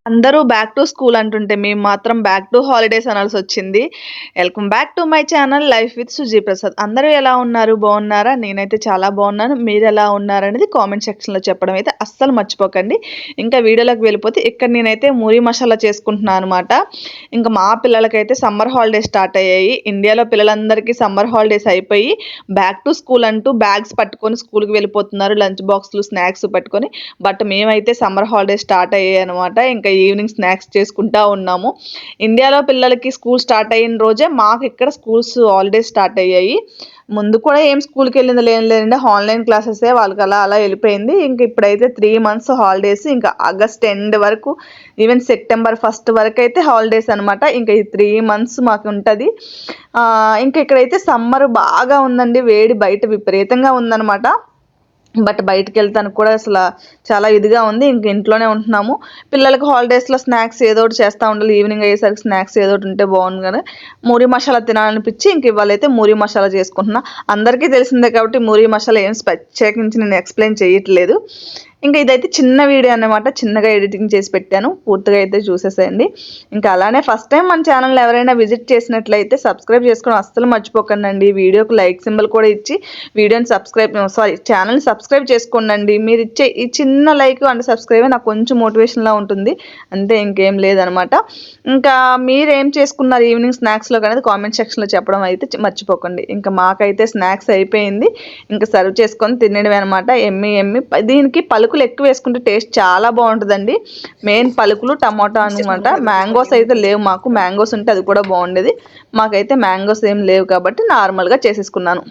అందరూ back to school అంటుంటే మేము మాత్రం బ్యాక్ టు హాలిడేస్ అనాల్సొచ్చింది. Welcome back to my channel life with Suji Prasad. అందరూ ఎలా ఉన్నారు? బాగున్నారా? నేనైతే చాలా బాగున్నాను. మీరెలా ఉన్నారనేది కామెంట్ సెక్షన్‌లో చెప్పడం అయితే అస్సలు మర్చిపోకండి. ఇంకా వీడియోలోకి వెళ్ళిపోతే ఇక్కడ నేనైతే మూరి మసాలా చేసుకుంటున్నాను అనమాట. ఇంకా మా పిల్లలకైతే సమ్మర్ హాలిడేస్ స్టార్ట్ అయ్యాయి. ఇండియాలో పిల్లలందరికీ సమ్మర్ హాలిడేస్ అయిపోయి బ్యాక్ టు స్కూల్ అంటూ బ్యాగ్స్ పట్టుకొని స్కూల్‌కి వెళ్ళిపోతున్నారు. లంచ్ బాక్స్‌లు, స్నాక్స్ పట్టుకొని. బట్ మేమైతే సమ్మర్ హాలిడేస్ స్టార్ట్ అయ్యాయి అనమాట. ఇంకా ఈవినింగ్ స్నాక్స్ చేసుకుంటా ఉన్నాము. ఇండియాలో పిల్లలకి స్కూల్ స్టార్ట్ అయిన రోజే మాకు ఇక్కడ స్కూల్స్ హాలిడేస్ స్టార్ట్ అయ్యాయి. ముందు కూడా ఏం స్కూల్కి వెళ్ళింది లేదండి, ఆన్లైన్ క్లాసెసే వాళ్ళకి అలా అలా వెళ్ళిపోయింది. ఇంక ఇప్పుడైతే 3 months హాలిడేస్, ఇంకా ఆగస్ట్ ఎండ్ వరకు, ఈవెన్ సెప్టెంబర్ 1st వరకు అయితే హాలిడేస్ అనమాట. ఇంకా ఈ 3 months మాకు ఉంటుంది. ఇంకా ఇక్కడైతే సమ్మర్ బాగా ఉందండి, వేడి బయట విపరీతంగా ఉందన్నమాట. బట్ బయటకి వెళ్తానికి కూడా అసలు చాలా ఇదిగా ఉంది. ఇంక ఇంట్లోనే ఉంటున్నాము. పిల్లలకి హాలిడేస్లో స్నాక్స్ ఏదో ఒకటి చేస్తూ ఉండాలి. ఈవినింగ్ అయ్యేసరికి స్నాక్స్ ఏదో ఒకటి ఉంటే బాగుంది కదా. మూరి మసాలా తినాలనిపించి ఇంక ఇవాళైతే మూరి మసాలా చేసుకుంటున్నా. అందరికీ తెలిసిందే కాబట్టి మూరి మసాలా ఏం ప్రత్యేకించి నేను ఎక్స్ప్లెయిన్ చేయట్లేదు. ఇంకా ఇదైతే చిన్న వీడియో అనమాట, చిన్నగా ఎడిటింగ్ చేసి పెట్టాను. పూర్తిగా అయితే చూసేసేయండి. ఇంకా అలానే ఫస్ట్ టైం మన ఛానల్ ఎవరైనా విజిట్ చేసినట్లయితే సబ్స్క్రైబ్ చేసుకోవడం అస్సలు మర్చిపోకండి. వీడియోకి లైక్ సింబల్ కూడా ఇచ్చి వీడియోని ఛానల్ని సబ్స్క్రైబ్ చేసుకోండి. మీరు ఇచ్చే ఈ చిన్న లైక్ అండ్ సబ్స్క్రైబ్ నాకు కొంచెం మోటివేషన్లా ఉంటుంది, అంతే, ఇంకేం లేదనమాట. ఇంకా మీరు ఏం చేసుకున్నారు ఈవినింగ్ స్నాక్స్లో అనేది కామెంట్ సెక్షన్లో చెప్పడం అయితే మర్చిపోకండి. ఇంకా మాకైతే స్నాక్స్ అయిపోయింది. ఇంకా సర్వ్ చేసుకొని తినడమే అనమాట. ఎమ్మి దీనికి పలుకులు ఎక్కువ వేసుకుంటే టేస్ట్ చాలా బాగుంటుందండి. మెయిన్ పలుకులు, టమాటా అనమాట. మ్యాంగోస్ అయితే లేవు మాకు. మ్యాంగోస్ ఉంటే అది కూడా బాగుండేది. మాకైతే మ్యాంగోస్ ఏం లేవు కాబట్టి నార్మల్గా చేసేసుకున్నాను.